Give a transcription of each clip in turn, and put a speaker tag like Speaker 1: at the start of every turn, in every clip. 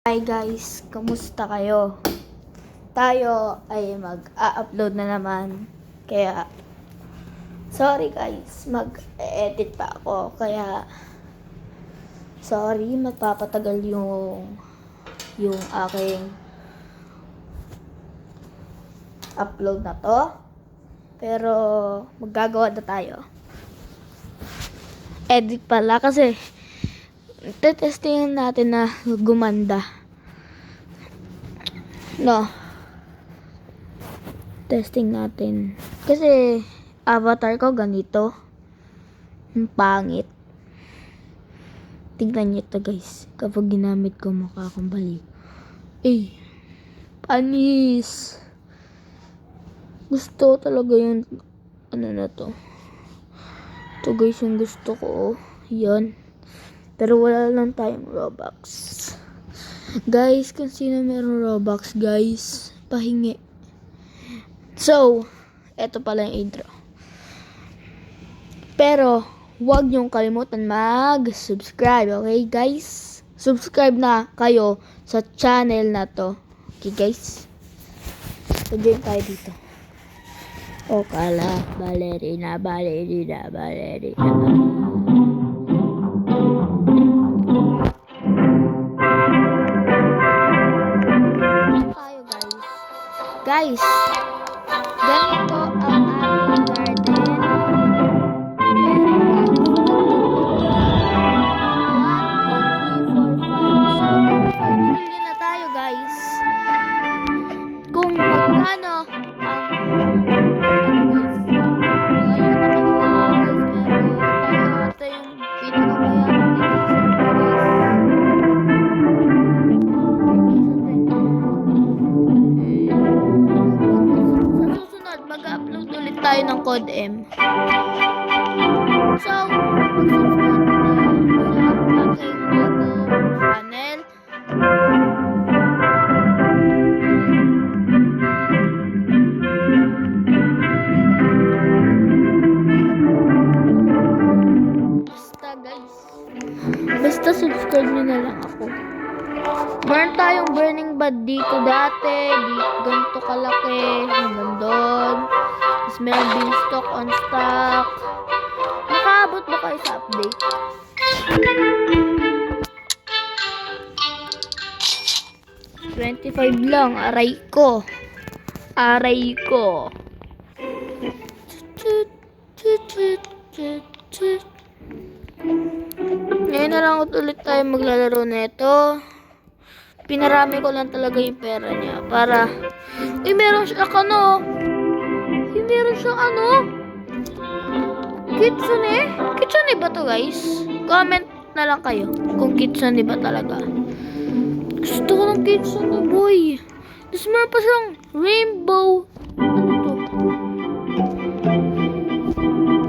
Speaker 1: Hi guys, kamusta kayo? Tayo ay mag-a-upload na naman. Kaya, sorry guys, mag-edit pa ako. Kaya, sorry, magpapatagal yung aking upload na to. Pero, maggagawa na tayo. Edit pala kasi, testingin natin na gumanda. No. Testing natin. Kasi, avatar ko ganito. Ang pangit. Tignan nyo ito guys. Kapag ginamit ko, mukha akong baliw. Panis. Gusto talaga yung, ano na to. Ito guys, yung gusto ko. Yan. Pero wala lang tayong Robux. Guys, kung sino meron Robux, guys, pahingi. So, eto pala yung intro. Pero, huwag niyong kalimutan mag-subscribe, okay guys? Subscribe na kayo sa channel na to. Okay guys? Pag-game tayo dito. O kala, balerina. Guys, ganito ang aming garden. Million na tayo guys. Kung magkano mag-upload ulit tayo ng Code M. So, mag-subscribe tayo sa aking bagong channel. Basta guys. Basta subscribe nyo na lang ako. Meron tayong burning bud dito dati. Ganito kalaki. Hanggang doon. Tapos meron beanstalk on stock. Nakaabot ba kayo sa update? $25 lang. Aray ko. Ngayon na lang ulit tayo maglalaro nito. Pinarami ko lang talaga yung pera niya para meron siya meron siyang kitsune. Kitsune ba to guys? Comment na lang kayo kung kitsune ba talaga. Gusto ko ng kitsune boy. Tapos meron pa siyang rainbow.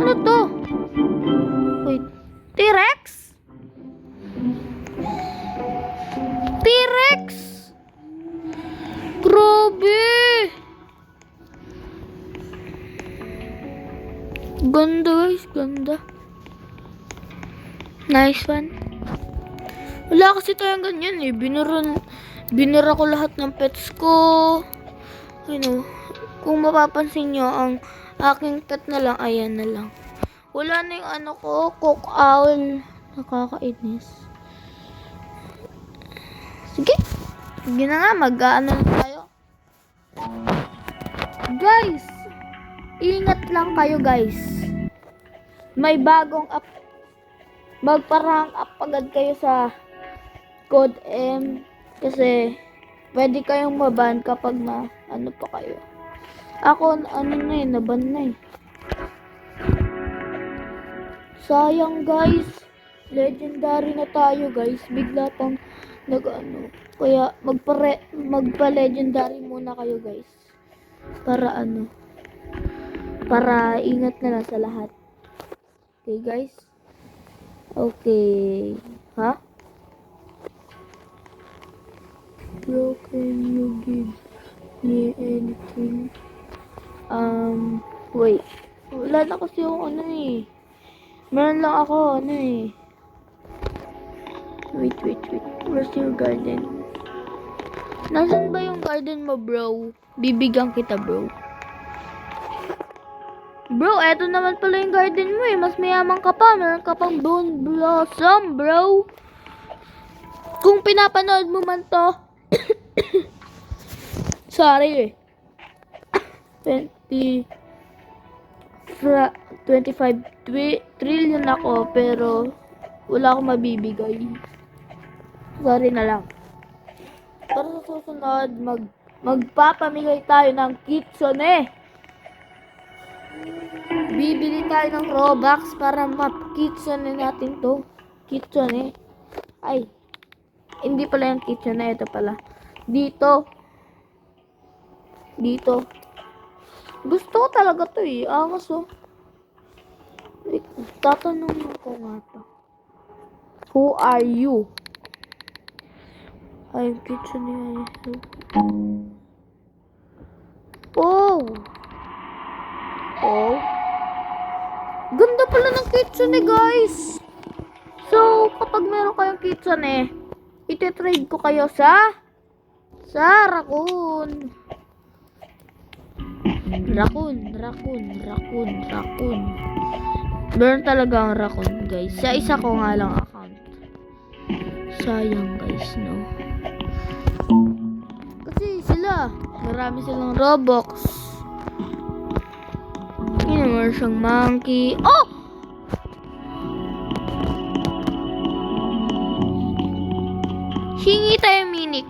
Speaker 1: Ano to? Wait. T-Rex? T-Rex! Grabe! Ganda guys, ganda. Nice one. Wala kasi tayong ganyan eh. Binura ko lahat ng pets ko. Kung mapapansin nyo, ang aking pet na lang, ayan na lang. Wala na yung cock owl. Nakakainis. Sige. Sige na nga, mag-ano na tayo. Guys, ingat lang kayo guys. May bagong app. Magparang up agad kayo sa Code M. Kasi, pwede kayong maban kapag na, pa kayo. Ako, naban na eh. Sayang guys. Legendary na tayo guys. Bigla pang Kaya magpa-legendary muna kayo guys. Para para ingat na lang sa lahat. Okay guys? Okay. Ha? Bro, can you give me anything? Wait. Wala na kasi yung Meron lang ako, Wait. Where's your garden? Nasaan ba yung garden mo, bro? Bibigyan kita, bro. Bro, eto naman pala yung garden mo eh. Mas mayaman ka pa. Meron ka pang bone blossom, bro. Kung pinapanood mo man to. Sorry eh. 25 trillion ako, pero wala akong mabibigay. Sorry na lang. Pero sa susunod, magpapamigay tayo ng kitsune. Bibili tayo ng Robux para map-kitsune natin to. Kitsune. Ay, hindi pala yung kitsune. Ito pala. Dito. Gusto ko talaga to eh. Angas oh. Tatanungin ko nga to. Who are you? Ay, kitsune. Oh. Ganda pala ng kitsune, guys. So, kapag meron kayong kitsune, ititrade ko kayo sa raccoon. Raccoon. Meron talaga ang raccoon, guys. Sa isa ko nga lang account. Sayang, guys, no? Kasi sila, marami silang Robux. Meron siyang monkey. Oh! Hingi tayo minik.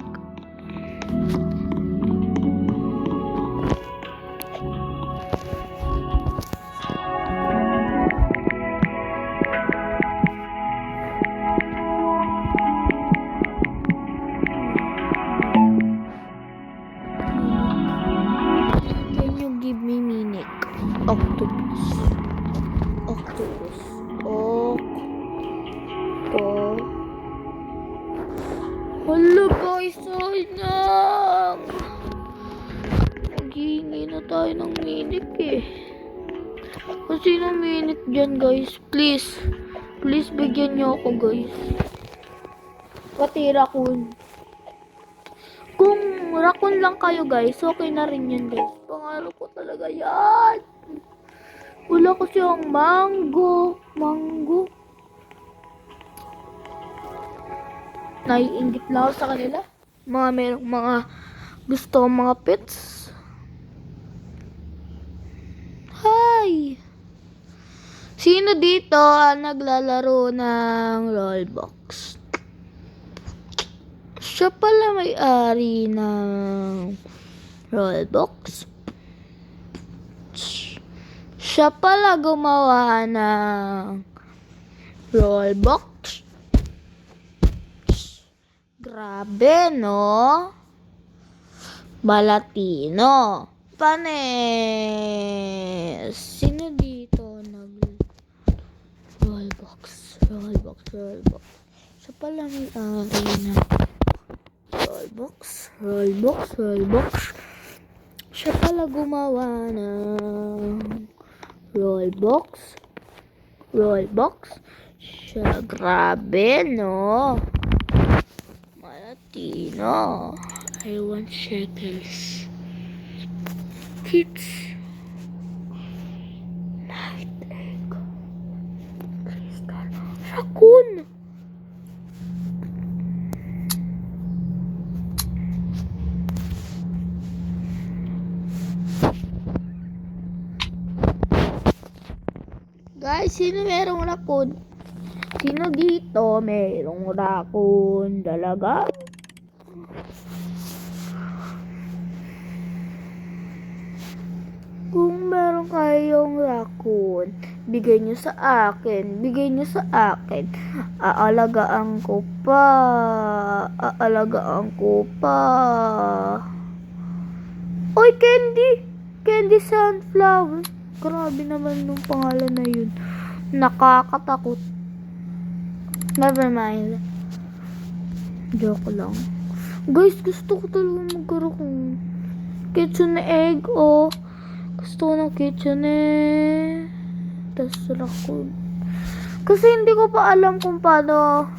Speaker 1: Can you give me minik? Octopus. Hala guys, sayang. Maghihingi na tayo ng minik eh. Kasi ng minik dyan guys, please. Please bigyan nyo ako guys. Pati raccoon. Kung raccoon lang kayo guys, okay na rin yan guys. Pangarap ko talaga yan. Wala kasi ang mango. Naiingit lang ako sa kanila. Merong mga gusto mga pets. Hi! Sino dito ang naglalaro ng Roblox? Siya pala may-ari ng Roblox. Siya pala gumawa ng Roblox. Grabe, no? Balatino. Panes. Sino dito Roblox. Siya pala may-ari ng Roblox. Siya pala gumawa ng Roblox. Siya, grabe, no? Malatino. I want shekels. Kids. Night egg. Crystal. Raccoon. Guys, sino merong raccoon? Sino dito merong raccoon? Dalaga? Kung meron kayong raccoon, bigay nyo sa akin. Aalagaan ko pa. Oy, Candy Sunflower. Grabe naman nung pangalan na yun. Nakakatakot. Never mind. Joke lang. Guys, gusto ko talaga magkaroon kitsune egg, oh. Gusto ko ng kitsune. Tas raccoon. Kasi hindi ko pa alam kung paano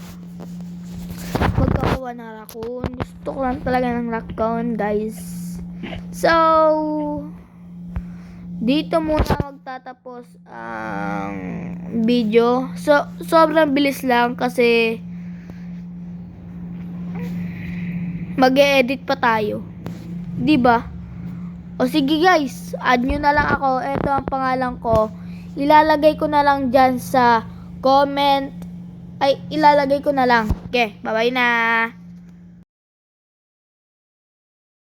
Speaker 1: magkakawa gawa ng raccoon. Gusto ko lang talaga ng raccoon, guys. So, dito muna magtatapos ang video. So, sobrang bilis lang kasi mag-e-edit pa tayo. 'Di ba? O sige guys, add nyo na lang ako. Ito ang pangalan ko. Ilalagay ko na lang dyan sa comment. Ay, ilalagay ko na lang. Okay, bye-bye na.